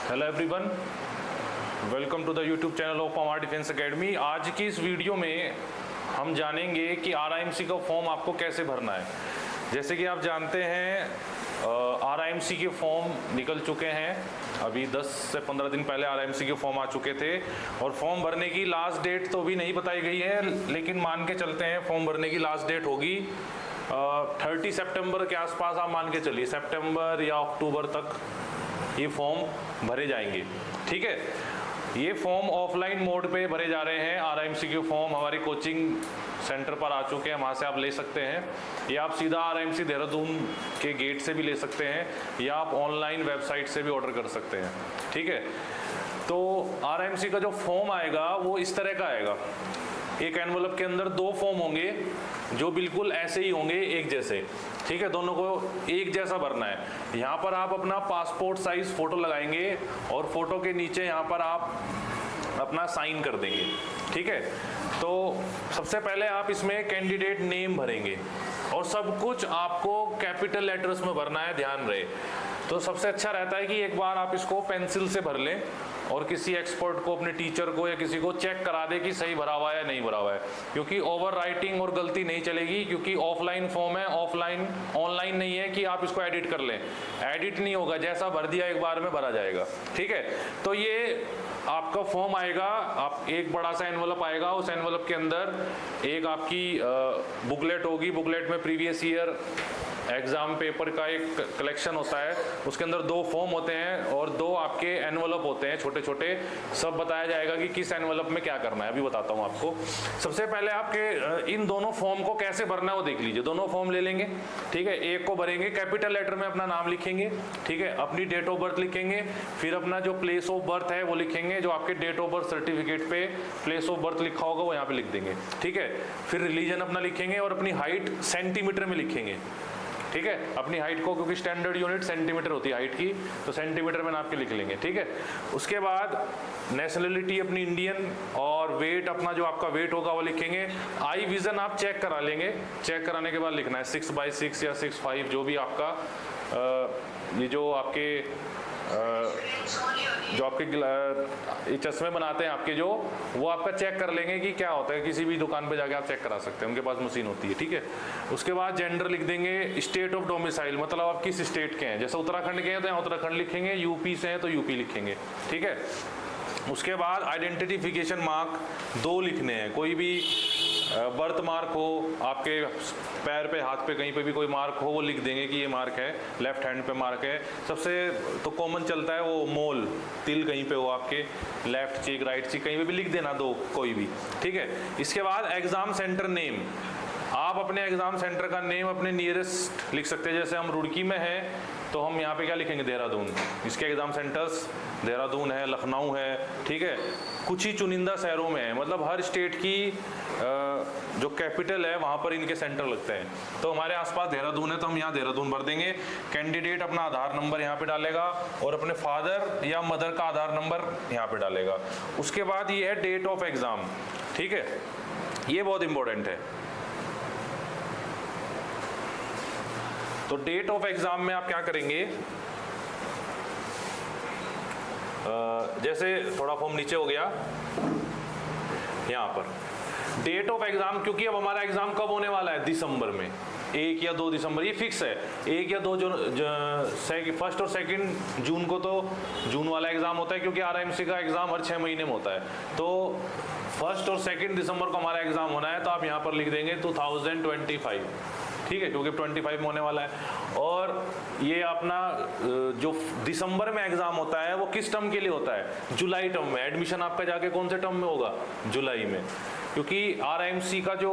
Hello everyone, welcome to the YouTube channel of हमारा defence academy. आज की इस वीडियो में हम जानेंगे कि आरआईएमसी का फॉर्म आपको कैसे भरना है। जैसे कि आप जानते हैं आरआईएमसी के फॉर्म निकल चुके हैं। अभी 10 से 15 दिन पहले आरआईएमसी के फॉर्म आ चुके थे और फॉर्म भरने की लास्ट डेट तो अभी नहीं बताई गई है, लेकिन मान के चलते हैं फॉर्म भरने की लास्ट डेट होगी 30 सितंबर के आसपास। आप मान के चलिए सितंबर या अक्टूबर तक ये फॉर्म भरे जाएंगे। ठीक है, ये फॉर्म ऑफलाइन मोड पे भरे जा रहे हैं। आरआईएमसी के फॉर्म हमारी कोचिंग सेंटर पर आ चुके हैं, वहाँ से आप ले सकते हैं, या आप सीधा आरआईएमसी देहरादून के गेट से भी ले सकते हैं, या आप ऑनलाइन वेबसाइट से भी ऑर्डर कर सकते हैं। ठीक है, तो आरआईएमसी का जो फॉर्म आएगा वो इस तरह का आएगा। एक एनवलप के अंदर 2 फॉर्म होंगे जो बिल्कुल ऐसे ही होंगे, एक जैसे। ठीक है, दोनों को एक जैसा भरना है। यहाँ पर आप अपना पासपोर्ट साइज फोटो लगाएंगे और फोटो के नीचे यहाँ पर आप अपना साइन कर देंगे। ठीक है, तो सबसे पहले आप इसमें कैंडिडेट नेम भरेंगे और सब कुछ आपको कैपिटल लेटर्स में भरना है, ध्यान रहे। तो सबसे अच्छा रहता है कि एक बार आप इसको पेंसिल से भर लें और किसी एक्सपर्ट को, अपने टीचर को या किसी को चेक करा दे कि सही भरा हुआ है या नहीं भरा हुआ है, क्योंकि ओवर राइटिंग और गलती नहीं चलेगी। क्योंकि ऑफलाइन फॉर्म है, ऑफलाइन ऑनलाइन नहीं है कि आप इसको एडिट कर लें। एडिट नहीं होगा, जैसा भर दिया एक बार में भरा जाएगा। ठीक है, तो ये आपका फॉर्म आएगा, आप एक बड़ा सा एनवलप आएगा, उस एनवलप के अंदर एक आपकी बुकलेट होगी। बुकलेट में प्रीवियस ईयर एग्जाम पेपर का एक कलेक्शन होता है, उसके अंदर 2 फॉर्म होते हैं और 2 आपके एनवलप होते हैं छोटे छोटे। सब बताया जाएगा कि किस एनवलप में क्या करना है, अभी बताता हूँ आपको। सबसे पहले आपके इन दोनों फॉर्म को कैसे भरना है वो देख लीजिए। दोनों फॉर्म ले लेंगे, ठीक है। एक को भरेंगे, कैपिटल लेटर में अपना नाम लिखेंगे, ठीक है, अपनी डेट ऑफ बर्थ लिखेंगे, फिर अपना जो प्लेस ऑफ बर्थ है वो लिखेंगे, जो आपके डेट ऑफ बर्थ सर्टिफिकेट पे प्लेस ऑफ बर्थ लिखा होगा वो यहाँ पे लिख देंगे। ठीक है, फिर रिलीजन अपना लिखेंगे और अपनी हाइट सेंटीमीटर में लिखेंगे। ठीक है, अपनी हाइट को, क्योंकि स्टैंडर्ड यूनिट सेंटीमीटर होती है हाइट की, तो सेंटीमीटर में नाप के लिख लेंगे। ठीक है, उसके बाद नेशनलिटी अपनी इंडियन और वेट अपना जो आपका वेट होगा वो लिखेंगे। आई विजन आप चेक करा लेंगे, चेक कराने के बाद लिखना है 6/6 या 6'5", जो भी आपका ये जो आपके चश्मे बनाते हैं आपके, जो वो आपका चेक कर लेंगे कि क्या होता है। किसी भी दुकान पे जाके आप चेक करा सकते हैं, उनके पास मशीन होती है। ठीक है, उसके बाद जेंडर लिख देंगे। स्टेट ऑफ डोमिसाइल मतलब आप किस स्टेट के हैं, जैसे उत्तराखंड के हैं तो यहाँ उत्तराखंड लिखेंगे, यूपी से हैं तो यूपी लिखेंगे। ठीक है, उसके बाद आइडेंटिफिकेशन मार्क 2 लिखने हैं। कोई भी बर्थ मार्क हो, आपके पैर पे, हाथ पे, कहीं पे भी कोई मार्क हो वो लिख देंगे कि ये मार्क है, लेफ्ट हैंड पे मार्क है। सबसे तो कॉमन चलता है वो मोल, तिल कहीं पे हो आपके, लेफ्ट चीक, राइट चीक, कहीं पे भी लिख देना 2 कोई भी। ठीक है, इसके बाद एग्जाम सेंटर नेम, आप अपने एग्जाम सेंटर का नेम अपने नियरेस्ट लिख सकते हैं। जैसे हम रुड़की में हैं तो हम यहाँ पे क्या लिखेंगे, देहरादून। इसके एग्जाम सेंटर्स देहरादून है, लखनऊ है। ठीक है, कुछ ही चुनिंदा शहरों में है, मतलब हर स्टेट की जो कैपिटल है वहाँ पर इनके सेंटर लगते हैं। तो हमारे आसपास देहरादून है तो हम यहाँ देहरादून भर देंगे। कैंडिडेट अपना आधार नंबर यहाँ पे डालेगा और अपने फादर या मदर का आधार नंबर यहाँ पे डालेगा। उसके बाद ये है डेट ऑफ एग्जाम। ठीक है, ये बहुत इंपॉर्टेंट है। तो डेट ऑफ एग्जाम में आप क्या करेंगे, जैसे थोड़ा फॉर्म नीचे हो गया, यहाँ पर डेट ऑफ एग्जाम, क्योंकि अब हमारा एग्जाम कब होने वाला है, दिसंबर में, 1 या 2 दिसंबर, ये फिक्स है। 1 या 2 फर्स्ट और सेकंड जून को तो जून वाला एग्जाम होता है, क्योंकि आरआईएमसी का एग्जाम हर 6 महीने में होता है। तो 1 और 2 दिसंबर को हमारा एग्जाम होना है, तो आप यहाँ पर लिख देंगे 2025। ठीक है, क्योंकि 25 में होने वाला है। और ये अपना जो दिसंबर में एग्जाम होता है वो किस टर्म के लिए होता है, जुलाई टर्म में। एडमिशन आपका जाके कौन से टर्म में होगा, जुलाई में, क्योंकि आरआईएमसी का जो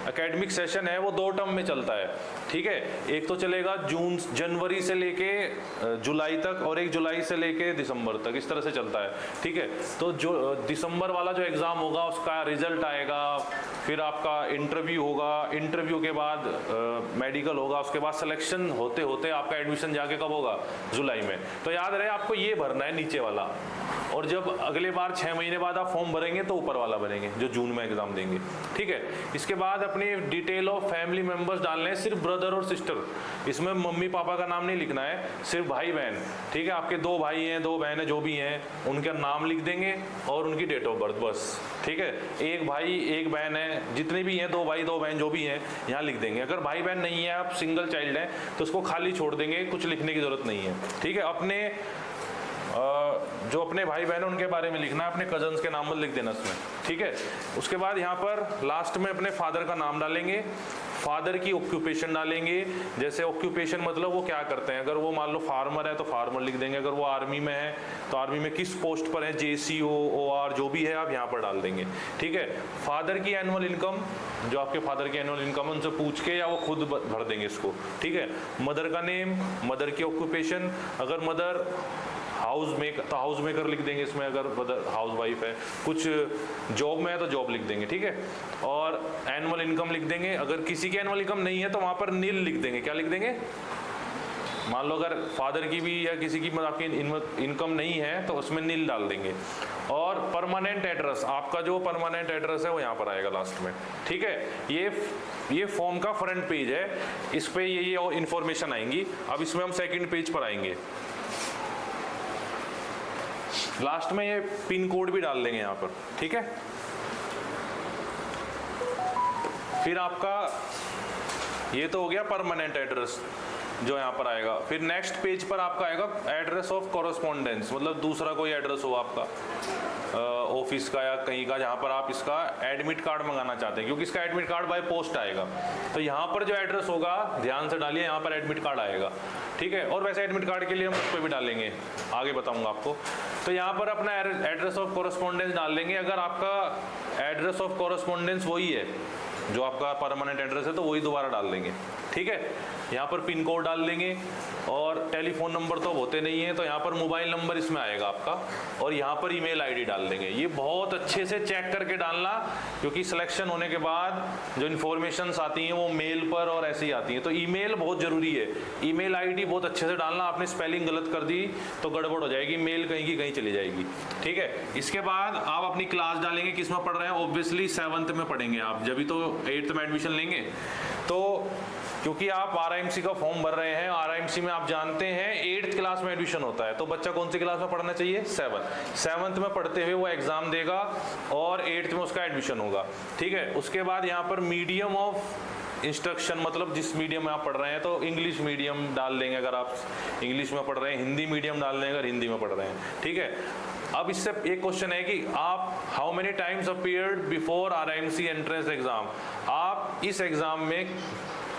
एकेडमिक सेशन है वो 2 टर्म में चलता है। ठीक है, एक तो चलेगा जनवरी से लेके जुलाई तक और 1 जुलाई से लेके दिसंबर तक, इस तरह से चलता है। ठीक है, तो जो दिसंबर वाला जो एग्जाम होगा उसका रिजल्ट आएगा, फिर आपका इंटरव्यू होगा, इंटरव्यू के बाद मेडिकल होगा, उसके बाद सिलेक्शन होते होते आपका एडमिशन जाके कब होगा, जुलाई में। तो याद रहे आपको ये भरना है नीचे वाला, और जब अगले बार 6 महीने बाद आप फॉर्म भरेंगे तो ऊपर वाला भरेंगे। देंगे जो जून में एग्जाम देंगे, ठीक है। इसके बाद अपनी डिटेल ऑफ फैमिली मेंबर्स डालने हैं, सिर्फ ब्रदर और सिस्टर, इसमें मम्मी पापा का नाम नहीं लिखना है, सिर्फ भाई बहन, ठीक है। आपके 2 भाई हैं 2 बहन है जो भी हैं उनका नाम लिख देंगे और उनकी डेट ऑफ बर्थ, बस, ठीक है। 1 भाई 1 बहन है, जितने भी हैं 2 भाई 2 बहन जो भी हैं यहाँ लिख देंगे। अगर भाई बहन नहीं है, आप सिंगल चाइल्ड हैं तो उसको खाली छोड़ देंगे, कुछ लिखने की जरूरत नहीं है, ठीक है। अपने जो अपने भाई बहन है उनके बारे में लिखना है, अपने कजन्स के नाम मत लिख देना इसमें, ठीक है। उसके बाद यहाँ पर लास्ट में अपने फादर का नाम डालेंगे, फादर की ऑक्यूपेशन डालेंगे, जैसे ऑक्यूपेशन मतलब वो क्या करते हैं, अगर वो मान लो फार्मर है तो फार्मर लिख देंगे, अगर वो आर्मी में है तो आर्मी में किस पोस्ट पर है, JCO OR जो भी है आप यहाँ पर डाल देंगे, ठीक है। फादर की एनुअल इनकम, जो आपके फादर की एनुअल इनकम उनसे पूछ के या वो खुद भर देंगे इसको, ठीक है। मदर का नेम, मदर की ऑक्यूपेशन, अगर मदर हाउस मेकर तो हाउस मेकर लिख देंगे इसमें, अगर मदर हाउस वाइफ है, कुछ जॉब में है तो जॉब लिख देंगे, ठीक है। और एनुअल इनकम लिख देंगे, अगर किसी की एनुअल इनकम नहीं है तो वहाँ पर नील लिख देंगे, क्या लिख देंगे, मान लो अगर फादर की भी या किसी की आपकी इनकम नहीं है तो उसमें नील डाल देंगे। और परमानेंट एड्रेस, आपका जो परमानेंट एड्रेस है वो यहाँ पर आएगा लास्ट में, ठीक है। ये फॉर्म का फ्रंट पेज है, इस पे ये इंफॉर्मेशन आएंगी। अब इसमें हम सेकंड पेज पर आएंगे, लास्ट में ये पिन कोड भी डाल देंगे यहाँ पर, ठीक है। फिर आपका ये तो हो गया परमानेंट एड्रेस जो यहाँ पर आएगा। फिर नेक्स्ट पेज पर आपका आएगा एड्रेस ऑफ कॉरेस्पॉन्डेंस, मतलब दूसरा कोई एड्रेस हो आपका ऑफिस का या कहीं का, जहाँ पर आप इसका एडमिट कार्ड मंगाना चाहते हैं, क्योंकि इसका एडमिट कार्ड बाय पोस्ट आएगा, तो यहाँ पर जो एड्रेस होगा ध्यान से डालिए, यहाँ पर एडमिट कार्ड आएगा, ठीक है। और वैसे एडमिट कार्ड के लिए हम उस पर भी डालेंगे, आगे बताऊंगा आपको। तो यहाँ पर अपना एड्रेस ऑफ कॉरेस्पॉन्डेंस डाल देंगे। अगर आपका एड्रेस ऑफ कॉरेस्पॉन्डेंस वही है जो आपका परमानेंट एड्रेस है तो वही दोबारा डाल देंगे, ठीक है। यहाँ पर पिन कोड डाल देंगे और टेलीफोन नंबर तो होते नहीं है तो यहाँ पर मोबाइल नंबर इसमें आएगा आपका, और यहाँ पर ईमेल आईडी डाल देंगे। ये बहुत अच्छे से चेक करके डालना, क्योंकि सिलेक्शन होने के बाद जो इन्फॉर्मेशंस आती हैं वो मेल पर और ऐसे ही आती हैं, तो ईमेल बहुत ज़रूरी है। ईमेल आईडी बहुत अच्छे से डालना, आपने स्पेलिंग गलत कर दी तो गड़बड़ हो जाएगी, मेल कहीं की कहीं चली जाएगी, ठीक है। इसके बाद आप अपनी क्लास डालेंगे, किस में पढ़ रहे हैं, ऑब्वियसली 7th में पढ़ेंगे आप, जब भी तो 8th में एडमिशन लेंगे। तो क्योंकि आप RIMC का फॉर्म भर रहे हैं, RIMC में आप जानते हैं 8th क्लास में एडमिशन होता है, तो बच्चा कौन सी क्लास में पढ़ना चाहिए, 7th में पढ़ते हुए वो एग्जाम देगा और 8th में उसका एडमिशन होगा, ठीक है। उसके बाद यहाँ पर मीडियम ऑफ इंस्ट्रक्शन, मतलब जिस मीडियम में आप पढ़ रहे हैं, तो इंग्लिश मीडियम डाल देंगे अगर आप इंग्लिश में पढ़ रहे हैं, हिंदी मीडियम डाल देंगे अगर हिंदी में पढ़ रहे हैं, ठीक है। अब इससे एक क्वेश्चन है कि आप how many times appeared before RIMC entrance exam, आप इस एग्जाम में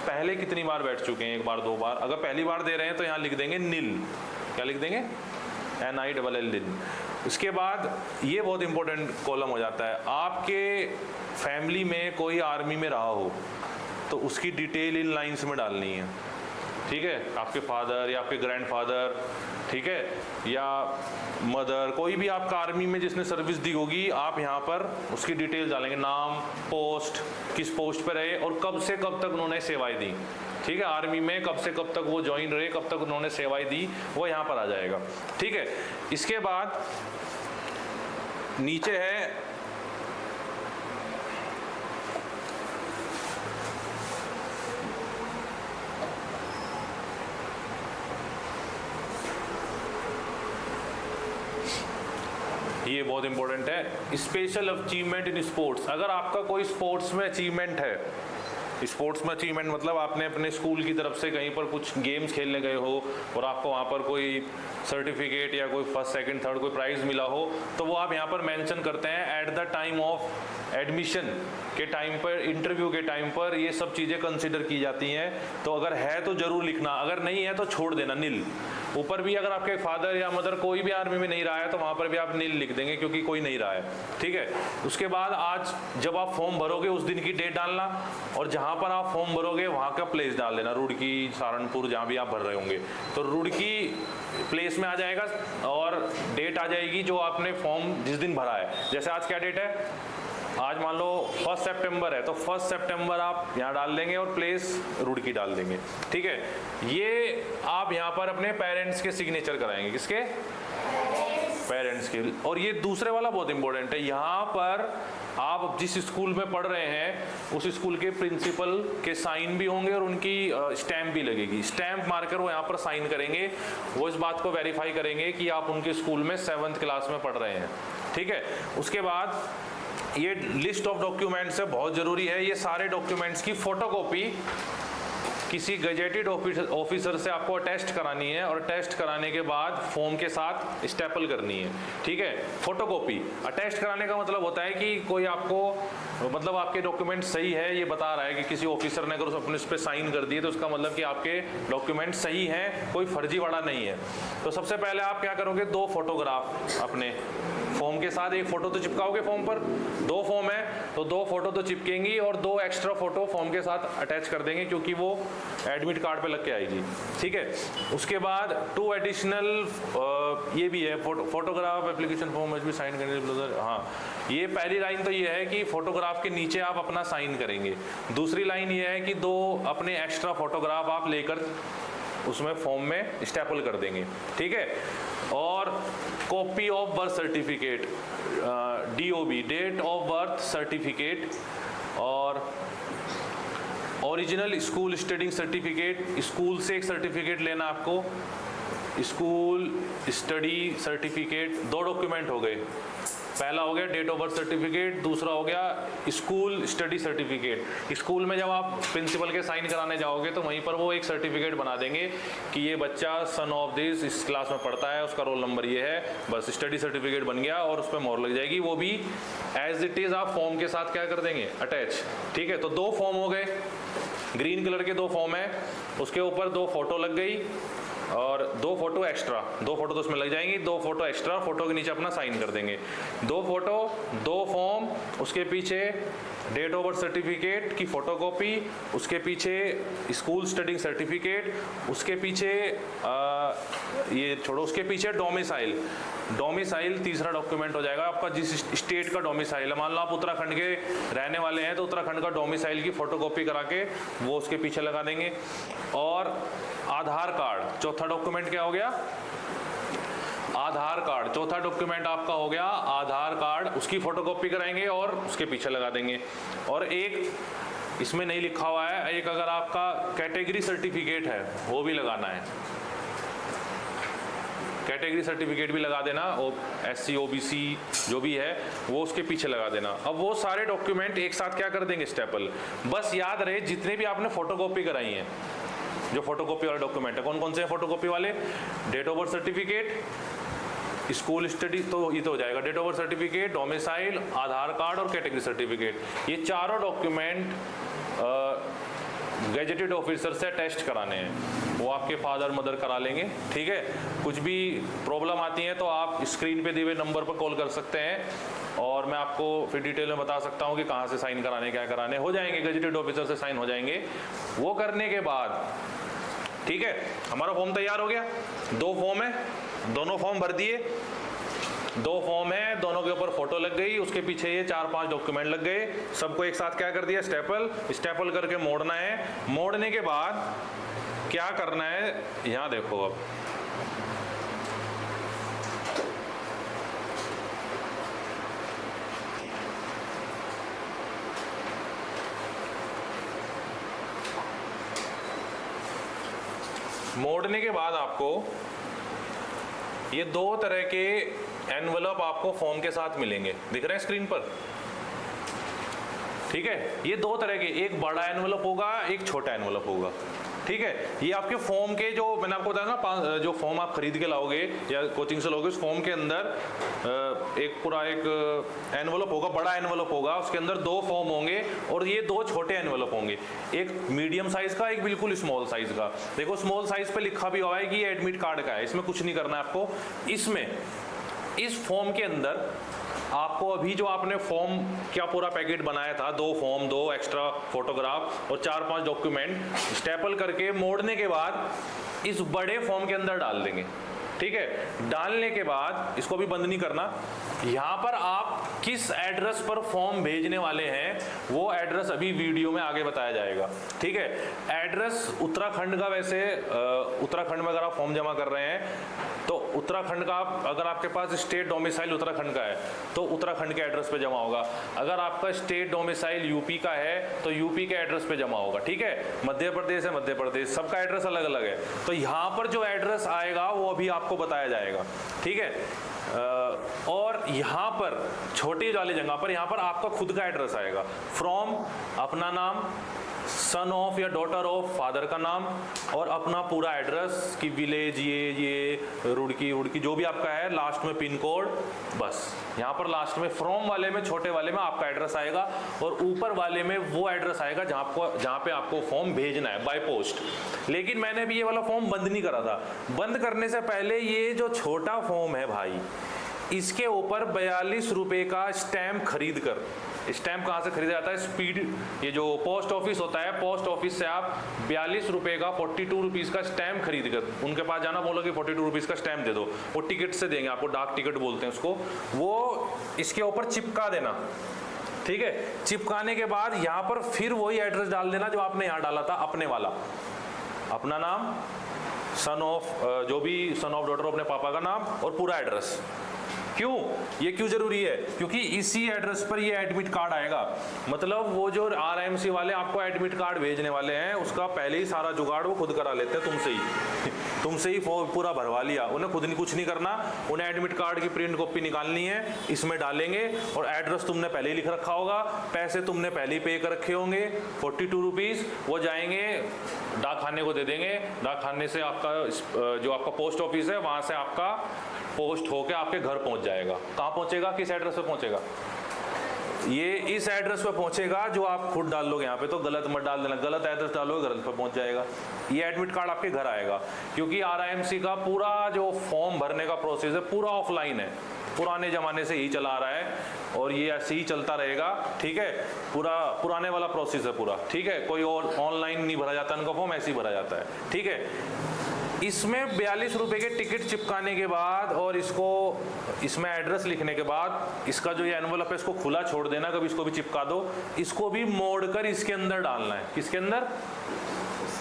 पहले कितनी बार बैठ चुके हैं, 1 बार 2 बार। अगर पहली बार दे रहे हैं तो यहाँ लिख देंगे नील, क्या लिख देंगे, NILL। इसके बाद ये बहुत इंपॉर्टेंट कॉलम हो जाता है, आपके फैमिली में कोई आर्मी में रहा हो तो उसकी डिटेल इन लाइन्स में डालनी है, ठीक है। आपके फादर या आपके ग्रैंडफादर, ठीक है, या मदर, कोई भी आपका आर्मी में जिसने सर्विस दी होगी, आप यहाँ पर उसकी डिटेल डालेंगे, नाम, पोस्ट, किस पोस्ट पर रहे और कब से कब तक उन्होंने सेवाएं दी, ठीक है। आर्मी में कब से कब तक वो ज्वाइन रहे, कब तक उन्होंने सेवाएं दी, वो यहाँ पर आ जाएगा, ठीक है। इसके बाद नीचे है ये बहुत इंपॉर्टेंट है, स्पेशल अचीवमेंट इन स्पोर्ट्स। अगर आपका कोई स्पोर्ट्स में अचीवमेंट है, स्पोर्ट्स में अचीवमेंट मतलब आपने अपने स्कूल की तरफ से कहीं पर कुछ गेम्स खेलने गए हो और आपको वहाँ पर कोई सर्टिफिकेट या कोई 1st 2nd 3rd कोई प्राइज़ मिला हो, तो वो आप यहाँ पर मेंशन करते हैं at the time of admission के टाइम पर, इंटरव्यू के टाइम पर ये सब चीज़ें कंसिडर की जाती हैं। तो अगर है तो ज़रूर लिखना, अगर नहीं है तो छोड़ देना, नील। ऊपर भी अगर आपके फादर या मदर कोई भी आर्मी में नहीं रहा है तो वहाँ पर भी आप नील लिख देंगे क्योंकि कोई नहीं रहा है, ठीक है। उसके बाद आज जब आप फॉर्म भरोगे उस दिन की डेट डालना और जहाँ पर आप फॉर्म भरोगे वहाँ का प्लेस डाल देना, रुड़की, सहारनपुर, जहाँ भी आप भर रहे होंगे तो रुड़की प्लेस में आ जाएगा और डेट आ जाएगी जो आपने फॉर्म जिस दिन भरा है। जैसे आज क्या डेट है, आज मान लो 1 सितंबर है तो 1 सितंबर आप यहाँ डाल देंगे और प्लेस रुड़की डाल देंगे, ठीक है। ये आप यहाँ पर अपने पेरेंट्स के सिग्नेचर कराएंगे, किसके, पेरेंट्स के। और ये दूसरे वाला बहुत इंपॉर्टेंट है, यहाँ पर आप जिस स्कूल में पढ़ रहे हैं उस स्कूल के प्रिंसिपल के साइन भी होंगे और उनकी स्टैंप भी लगेगी। स्टैंप मारकर वो यहाँ पर साइन करेंगे, वो इस बात को वेरीफाई करेंगे कि आप उनके स्कूल में 7th क्लास में पढ़ रहे हैं, ठीक है। उसके बाद ये लिस्ट ऑफ डॉक्यूमेंट्स है, बहुत ज़रूरी है। ये सारे डॉक्यूमेंट्स की फोटोकॉपी किसी गजेटेड ऑफिसर से आपको अटेस्ट करानी है और अटेस्ट कराने के बाद फॉर्म के साथ स्टेपल करनी है, ठीक है। फोटोकॉपी अटेस्ट कराने का मतलब होता है कि कोई आपको मतलब आपके डॉक्यूमेंट सही है ये बता रहा है कि किसी ऑफिसर ने अगर अपने उस पर साइन कर दिए तो उसका मतलब कि आपके डॉक्यूमेंट सही हैं, कोई फर्जीवाड़ा नहीं है। तो सबसे पहले आप क्या करोगे, 2 फोटोग्राफ अपने फॉर्म के साथ, एक फोटो तो चिपकाओगे फॉर्म पर, 2 फॉर्म है तो 2 फोटो तो चिपकेंगी और 2 एक्स्ट्रा फोटो फॉर्म के साथ अटैच कर देंगे क्योंकि वो एडमिट कार्ड पे लग के आएगी, ठीक है। उसके बाद 2 एडिशनल ये भी है फोटोग्राफ एप्लीकेशन फॉर्म में भी साइन करने। हाँ, ये पहली लाइन तो ये है कि फोटोग्राफ के नीचे आप अपना साइन करेंगे। दूसरी लाइन ये है कि 2 अपने एक्स्ट्रा फोटोग्राफ आप लेकर उसमें फॉर्म में स्टेपल कर देंगे, ठीक है। और copy of birth certificate, DOB date of birth certificate, और original school studying certificate, school से एक सर्टिफिकेट लेना आपको, स्कूल स्टडी सर्टिफिकेट। 2 डॉक्यूमेंट हो गए, पहला हो गया डेट ऑफ बर्थ सर्टिफिकेट, दूसरा हो गया स्कूल स्टडी सर्टिफिकेट। स्कूल में जब आप प्रिंसिपल के साइन कराने जाओगे तो वहीं पर वो एक सर्टिफिकेट बना देंगे कि ये बच्चा सन ऑफ दिस इस क्लास में पढ़ता है, उसका रोल नंबर ये है, बस स्टडी सर्टिफिकेट बन गया और उस पर मोहर लग जाएगी। वो भी एज इट इज आप फॉर्म के साथ क्या कर देंगे, अटैच, ठीक है। तो 2 फॉर्म हो गए, ग्रीन कलर के 2 फॉर्म है, उसके ऊपर 2 फोटो लग गई और 2 फोटो एक्स्ट्रा, 2 फोटो तो उसमें लग जाएंगी, 2 फोटो एक्स्ट्रा, फोटो के नीचे अपना साइन कर देंगे। 2 फोटो, 2 फॉर्म, उसके पीछे डेट ऑफ बर्थ सर्टिफिकेट की फोटोकॉपी, उसके पीछे स्कूल स्टडिंग सर्टिफिकेट, उसके पीछे ये छोड़ो, उसके पीछे डोमिसाइल। डोमिसाइल तीसरा डॉक्यूमेंट हो जाएगा आपका, जिस स्टेट का डोमिसाइल है। मान लो आप उत्तराखंड के रहने वाले हैं तो उत्तराखंड का डोमिसाइल की फोटोकॉपी करा के वो उसके पीछे लगा देंगे। और आधार कार्ड, चौथा डॉक्यूमेंट क्या हो गया, आधार कार्ड। चौथा डॉक्यूमेंट आपका हो गया आधार कार्ड, उसकी फोटोकॉपी कराएंगे और उसके पीछे लगा देंगे। और एक इसमें नहीं लिखा हुआ है, एक अगर आपका कैटेगरी सर्टिफिकेट है वो भी लगाना है, कैटेगरी सर्टिफिकेट भी लगा देना, और SC OBC जो भी है वो उसके पीछे लगा देना। अब वो सारे डॉक्यूमेंट एक साथ क्या कर देंगे, स्टेपल। बस याद रहे जितने भी आपने फोटोकॉपी कराई हैं, जो फोटोकॉपी वाले डॉक्यूमेंट है, कौन कौन से हैं फोटोकॉपी वाले, date of birth certificate, school study, तो ये तो हो जाएगा date of birth certificate, domicile, Aadhaar card और कैटेगरी सर्टिफिकेट। ये चारों डॉक्यूमेंट गैजेटेड ऑफिसर से टेस्ट कराने हैं, वो आपके फादर मदर करा लेंगे, ठीक है। कुछ भी प्रॉब्लम आती है तो आप स्क्रीन पे दिए हुए नंबर पर कॉल कर सकते हैं और मैं आपको फिर डिटेल में बता सकता हूँ कि कहाँ से साइन कराने, क्या कराने, हो जाएंगे गैजेटेड ऑफिसर से साइन हो जाएंगे। वो करने के बाद ठीक है, हमारा फॉर्म तैयार हो गया। 2 फॉर्म है, दोनों फॉर्म भर दिए, 2 फॉर्म है, दोनों के ऊपर फोटो लग गई, उसके पीछे ये 4-5 डॉक्यूमेंट लग गए, सबको एक साथ क्या कर दिया, स्टेपल करके मोड़ना है। मोड़ने के बाद क्या करना है, यहाँ देखो, अब मोड़ने के बाद आपको ये 2 तरह के एनवलप आपको फॉर्म के साथ मिलेंगे, दिख रहे हैं स्क्रीन पर, ठीक है। ये 2 तरह के, एक बड़ा एनवलप होगा, एक छोटा एनवलप होगा, ठीक है। ये आपके फॉर्म के, जो मैंने आपको बताया ना, जो फॉर्म आप खरीद के लाओगे या कोचिंग से लाओगे, उस फॉर्म के अंदर एक पूरा एक एनवलप होगा, बड़ा एनवलप होगा, उसके अंदर 2 फॉर्म होंगे और ये 2 छोटे एनवलप होंगे, एक मीडियम साइज का, एक बिल्कुल स्मॉल साइज का। देखो स्मॉल साइज पे लिखा भी हुआ है कि ये एडमिट कार्ड का है, इसमें कुछ नहीं करना है आपको। इसमें इस फॉर्म के अंदर आपको अभी जो आपने फॉर्म क्या पूरा पैकेट बनाया था, 2 फॉर्म, 2 एक्स्ट्रा फोटोग्राफ और 4-5 डॉक्यूमेंट स्टेपल करके मोड़ने के बाद इस बड़े फॉर्म के अंदर डाल देंगे, ठीक है। डालने के बाद इसको भी बंद नहीं करना। यहाँ पर आप किस एड्रेस पर फॉर्म भेजने वाले हैं वो एड्रेस अभी वीडियो में आगे बताया जाएगा, ठीक है। एड्रेस उत्तराखंड का, वैसे उत्तराखंड में अगर आप फॉर्म जमा कर रहे हैं तो उत्तराखंड का, अगर आपके पास स्टेट डोमिसाइल उत्तराखंड का है तो उत्तराखंड के एड्रेस पे जमा होगा। अगर आपका स्टेट डोमिसाइल यूपी का है तो यूपी के एड्रेस पे जमा होगा, ठीक है। मध्य प्रदेश है मध्य प्रदेश, सबका एड्रेस अलग अलग है। तो यहाँ पर जो एड्रेस आएगा वो अभी आपको बताया जाएगा, ठीक है। और यहाँ पर छोटी वाली जगह पर, यहाँ पर आपका खुद का एड्रेस आएगा। फ्रॉम अपना नाम, सन ऑफ या डॉटर ऑफ फादर का नाम, और अपना पूरा एड्रेस कि विलेज ये रुड़की जो भी आपका है, लास्ट में पिन कोड, बस। यहाँ पर लास्ट में फ्रॉम वाले में, छोटे वाले में आपका एड्रेस आएगा, और ऊपर वाले में वो एड्रेस आएगा जहाँ पे आपको फॉर्म भेजना है बाय पोस्ट। लेकिन मैंने भी ये वाला फॉर्म बंद नहीं करा था। बंद करने से पहले ये जो छोटा फॉर्म है भाई, इसके ऊपर 42 रुपए का स्टैम्प खरीद कर, स्टैम्प कहाँ से खरीदा जाता है, स्पीड, ये जो पोस्ट ऑफिस होता है, पोस्ट ऑफिस से आप 42 रुपए का 42 रुपीज़ का स्टैम्प खरीद कर उनके पास जाना, बोलो कि 42 रुपीज़ का स्टैम्प दे दो, वो टिकट से देंगे आपको, डाक टिकट बोलते हैं उसको, वो इसके ऊपर चिपका देना, ठीक है। चिपकाने के बाद यहाँ पर फिर वही एड्रेस डाल देना जो आपने यहाँ डाला था, अपने वाला, अपना नाम, सन ऑफ, जो भी सन ऑफ डॉटर, अपने पापा का नाम और पूरा एड्रेस। क्यों ये क्यों जरूरी है? क्योंकि इसी एड्रेस पर ये एडमिट कार्ड आएगा। मतलब वो जो आरआईएमसी वाले आपको एडमिट कार्ड भेजने वाले हैं, उसका पहले ही सारा जुगाड़ वो खुद करा लेते हैं तुमसे ही पूरा भरवा लिया। उन्हें खुद कुछ नहीं करना, उन्हें एडमिट कार्ड की प्रिंट कॉपी निकालनी है, इसमें डालेंगे, और एड्रेस तुमने पहले ही लिख रखा होगा, पैसे तुमने पहले ही पे कर रखे होंगे 42 रुपीज़, वो जाएंगे डाक खाने को दे देंगे। डाक खाने से आपका जो आपका पोस्ट ऑफिस है वहाँ से आपका पोस्ट होके आपके घर पहुँच जाएगा। कहाँ पहुँचेगा, किस एड्रेस पे पहुँचेगा? ये इस एड्रेस पे पहुंचेगा जो आप खुद डाल लोगे। यहाँ पे तो गलत मत डाल देना, गलत एड्रेस डालोगे गलत पे पहुंच जाएगा। ये एडमिट कार्ड आपके घर आएगा, क्योंकि आरआईएमसी का पूरा जो फॉर्म भरने का प्रोसेस है पूरा ऑफलाइन है, पुराने जमाने से ही चला आ रहा है और ये ऐसे ही चलता रहेगा, ठीक है। पूरा पुराने वाला प्रोसेस है पूरा, ठीक है। कोई और ऑनलाइन नहीं भरा जाता इनका फॉर्म, ऐसे ही भरा जाता है, ठीक है। इसमें 42 रुपए के टिकट चिपकाने के बाद और इसको इसमें एड्रेस लिखने के बाद इसका जो ये एनवलप है इसको खुला छोड़ देना, कभी इसको भी चिपका दो, इसको भी मोड़कर इसके अंदर डालना है। किसके अंदर?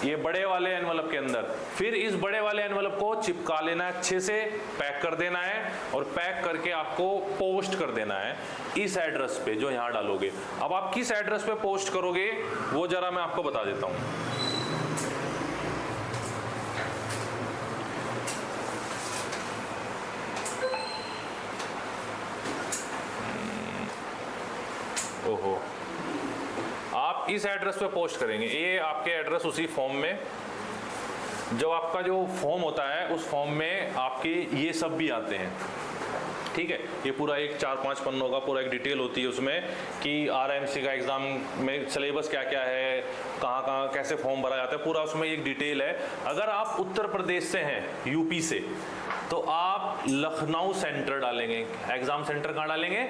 ये बड़े वाले एनवलप के अंदर। फिर इस बड़े वाले एनवलप को चिपका लेना है, अच्छे से पैक कर देना है और पैक करके आपको पोस्ट कर देना है इस एड्रेस पे जो यहाँ डालोगे। अब आप किस एड्रेस पे पोस्ट करोगे वो जरा मैं आपको बता देता हूँ। ओहो, आप इस एड्रेस पे पोस्ट करेंगे। ये आपके एड्रेस उसी फॉर्म में, जो आपका जो फॉर्म होता है उस फॉर्म में आपके ये सब भी आते हैं, ठीक है। ये पूरा एक 4-5 पन्नों का पूरा एक डिटेल होती है उसमें कि आरआईएमसी का एग्जाम में सिलेबस क्या क्या है, कहाँ कहाँ कैसे फॉर्म भरा जाता है, पूरा उसमें एक डिटेल है। अगर आप उत्तर प्रदेश से हैं, यूपी से, तो आप लखनऊ सेंटर डालेंगे। एग्जाम सेंटर कहाँ डालेंगे?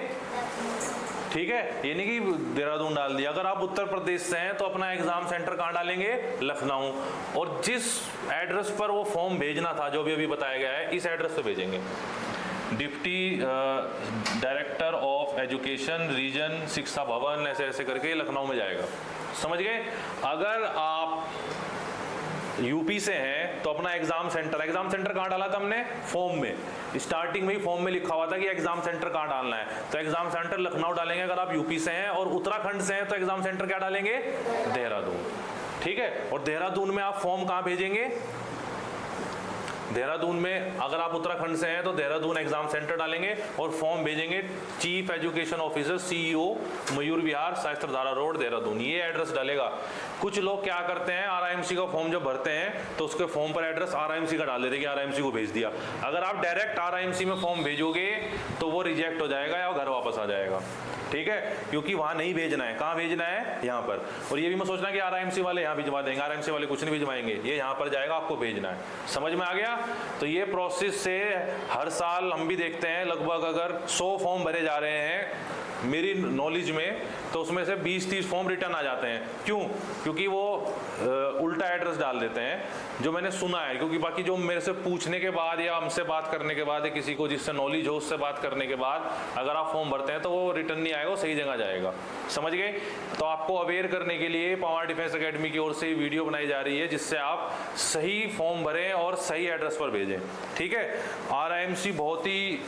ठीक है, ये नहीं कि देहरादून डाल दिया। अगर आप उत्तर प्रदेश से हैं तो अपना एग्जाम सेंटर कहाँ डालेंगे? लखनऊ। और जिस एड्रेस पर वो फॉर्म भेजना था जो भी अभी बताया गया है, इस एड्रेस पे भेजेंगे। Deputy director of education region Shiksha Bhavan, ऐसे ऐसे करके लखनऊ में जाएगा। समझ गए? अगर आप यूपी से हैं तो अपना एग्जाम सेंटर कहाँ डाला था हमने? फॉर्म में, स्टार्टिंग में ही फॉर्म में लिखा हुआ था कि एग्जाम सेंटर कहाँ डालना है, तो एग्जाम सेंटर लखनऊ डालेंगे अगर आप यूपी से हैं। और उत्तराखंड से हैं तो एग्जाम सेंटर क्या डालेंगे? देहरादून, ठीक है। और देहरादून में आप फॉर्म कहाँ भेजेंगे? देहरादून में अगर आप उत्तराखंड से हैं तो देहरादून एग्जाम सेंटर डालेंगे और फॉर्म भेजेंगे chief education officer CEO Mayur Vihar शास्त्रधारा road Dehradun. ये एड्रेस डालेगा। कुछ लोग क्या करते हैं, आरआईएमसी का फॉर्म जब भरते हैं तो उसके फॉर्म पर एड्रेस आरआईएमसी का डाल देते हैं कि आरआईएमसी को भेज दिया। अगर आप डायरेक्ट आरआईएमसी में फॉर्म भेजोगे तो वो रिजेक्ट हो जाएगा या घर वापस आ जाएगा, ठीक है। क्योंकि वहां नहीं भेजना है, कहाँ भेजना है? यहाँ पर। और ये भी मैं सोचना कि आरआईएमसी वाले यहाँ भिजवा देंगे, आरआईएमसी वाले कुछ नहीं भिजवाएंगे, ये यहाँ पर जाएगा, आपको भेजना है। समझ में आ गया? तो ये प्रोसेस से हर साल हम भी देखते हैं लगभग अगर 100 फॉर्म भरे जा रहे हैं मेरी नॉलेज में, तो उसमें से 20-30 फॉर्म रिटर्न आ जाते हैं। क्यों? क्योंकि वो उल्टा एड्रेस डाल देते हैं, जो मैंने सुना है। क्योंकि बाकी जो मेरे से पूछने के बाद या हमसे बात करने के बाद या किसी को जिससे नॉलेज हो उससे बात करने के बाद अगर आप फॉर्म भरते हैं तो वो रिटर्न नहीं आएगा, वो सही जगह जाएगा। समझ गए? तो आपको अवेयर करने के लिए पवार डिफेंस एकेडमी की ओर से वीडियो बनाई जा रही है जिससे आप सही फॉर्म भरें और सही एड्रेस पर भेजें। ठीक है? RIMC बहुत ही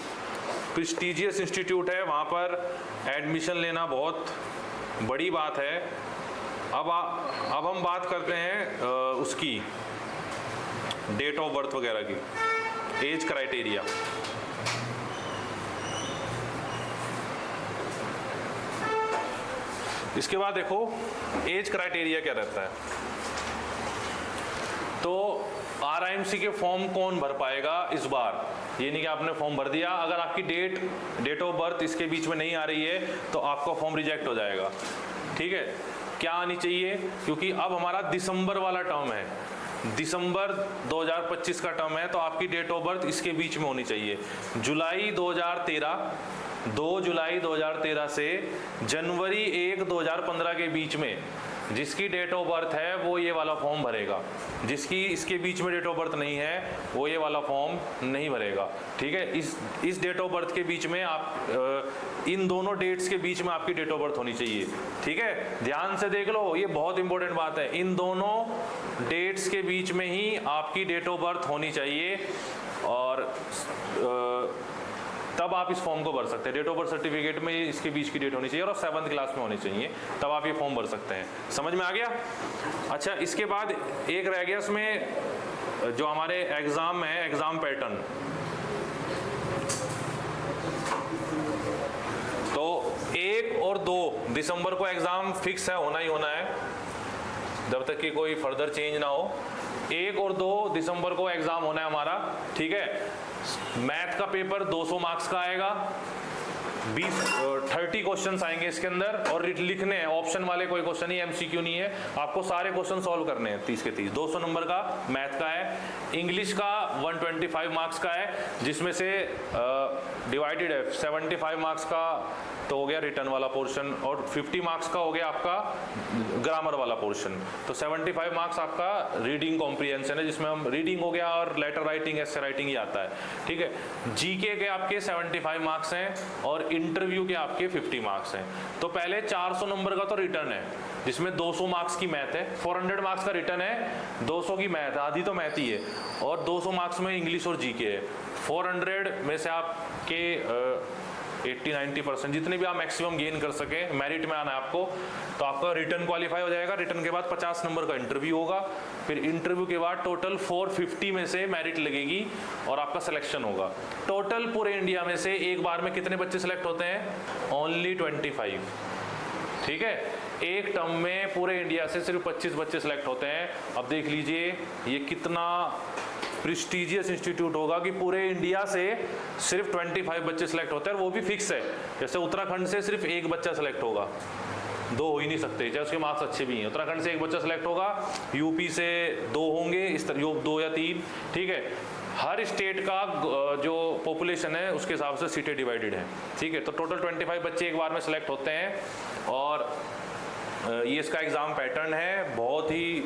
प्रेस्टीजियस इंस्टीट्यूट है, वहाँ पर एडमिशन लेना बहुत बड़ी बात है। अब हम बात करते हैं उसकी डेट ऑफ बर्थ वगैरह की, एज क्राइटेरिया। इसके बाद देखो एज क्राइटेरिया क्या रहता है। तो RIMC के फॉर्म कौन भर पाएगा इस बार? ये नहीं कि आपने फॉर्म भर दिया, अगर आपकी डेट ऑफ बर्थ इसके बीच में नहीं आ रही है तो आपका फॉर्म रिजेक्ट हो जाएगा। ठीक है? क्या आनी चाहिए? क्योंकि अब हमारा दिसंबर वाला टर्म है, दिसंबर 2025 का टर्म है, तो आपकी डेट ऑफ बर्थ इसके बीच में होनी चाहिए। जुलाई 2013, 2 जुलाई 2013 से जनवरी 1 2015 के बीच में जिसकी डेट ऑफ बर्थ है वो ये वाला फॉर्म भरेगा। जिसकी इसके बीच में डेट ऑफ बर्थ नहीं है वो ये वाला फॉर्म नहीं भरेगा। ठीक है? इस डेट ऑफ बर्थ के बीच में आप इन दोनों डेट्स के बीच में आपकी डेट ऑफ बर्थ होनी चाहिए। ठीक है? ध्यान से देख लो, ये बहुत इंपॉर्टेंट बात है। इन दोनों डेट्स के बीच में ही आपकी डेट ऑफ बर्थ होनी चाहिए और तब आप इस फॉर्म को भर सकते हैं। डेट ऑफ बर्थ सर्टिफिकेट में इसके बीच की डेट होनी चाहिए और 7th क्लास में होनी चाहिए, तब आप ये फॉर्म भर सकते हैं। समझ में आ गया? अच्छा, इसके बाद एक रह गया इसमें जो हमारे एग्जाम है, एग्जाम पैटर्न। तो 1 और 2 दिसंबर को एग्जाम फिक्स है, होना ही होना है जब तक कि कोई फर्दर चेंज ना हो। 1 और 2 दिसंबर को एग्जाम होना है हमारा। ठीक है? मैथ का पेपर 200 मार्क्स का आएगा, 30 क्वेश्चंस आएंगे इसके अंदर और लिखने हैं। ऑप्शन वाले कोई क्वेश्चन नहीं, MCQ नहीं है, आपको सारे क्वेश्चन सॉल्व करने हैं। 30 के 30, 200 नंबर का मैथ का है। इंग्लिश का 125 मार्क्स का है, जिसमें से डिवाइडेड है 75 मार्क्स का तो हो गया रिटर्न वाला पोर्शन और 50 मार्क्स का हो गया आपका ग्रामर वाला पोर्शन। तो 75 मार्क्स आपका रीडिंग कॉम्प्रिहेंशन है, जिसमें हम रीडिंग हो गया और लेटर राइटिंग, एसे राइटिंग ही आता है। ठीक है? GK के आपके 75 मार्क्स हैं और इंटरव्यू के आपके 50 मार्क्स हैं। तो पहले 400 नंबर का तो रिटर्न है, जिसमें 200 मार्क्स की मैथ है, 400 मार्क्स का रिटर्न है, 200 की मैथ, आधी तो मैथ ही है, और 200 मार्क्स में इंग्लिश और GK है। 400 में से आपके 80-90% जितने भी आप मैक्सिमम गेन कर सके, मेरिट में आना है आपको, तो आपका रिटर्न क्वालिफाई हो जाएगा। रिटर्न के बाद 50 नंबर का इंटरव्यू होगा, फिर इंटरव्यू के बाद टोटल 450 में से मेरिट लगेगी और आपका सिलेक्शन होगा। टोटल पूरे इंडिया में से एक बार में कितने बच्चे सिलेक्ट होते हैं? ओनली 25। ठीक है? एक टर्म में पूरे इंडिया से सिर्फ 25 बच्चे सिलेक्ट होते हैं। अब देख लीजिए ये कितना प्रेस्टीजियस इंस्टीट्यूट होगा कि पूरे इंडिया से सिर्फ 25 बच्चे सिलेक्ट होते हैं, और वो भी फिक्स है। जैसे उत्तराखंड से सिर्फ एक बच्चा सिलेक्ट होगा, 2 हो ही नहीं सकते, चाहे उसके मार्क्स अच्छे भी हैं। उत्तराखंड से एक बच्चा सिलेक्ट होगा, यूपी से 2 होंगे, इस तरह 2 या 3। ठीक है? हर स्टेट का जो पॉपुलेशन है उसके हिसाब से सीटें डिवाइडेड हैं। ठीक है? तो टोटल 25 बच्चे एक बार में सिलेक्ट होते हैं और ये इसका एग्ज़ाम पैटर्न है। बहुत ही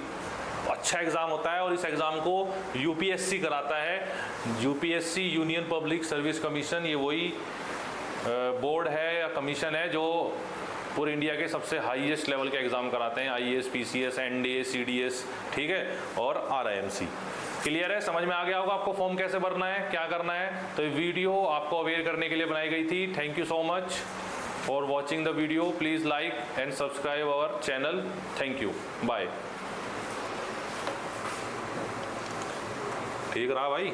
अच्छा एग्ज़ाम होता है और इस एग्ज़ाम को UPSC कराता है। UPSC union public service commission, ये वही बोर्ड है या कमीशन है जो पूरे इंडिया के सबसे हाईएस्ट लेवल के एग्ज़ाम कराते हैं। IAS, PCS, NDA, CDS, ठीक है, और RIMC। क्लियर है? समझ में आ गया होगा आपको फॉर्म कैसे भरना है, क्या करना है। तो ये वीडियो आपको अवेयर करने के लिए बनाई गई थी। Thank you so much for watching the video. Please like and subscribe our channel. Thank you, bye. ठीक रहा भाई।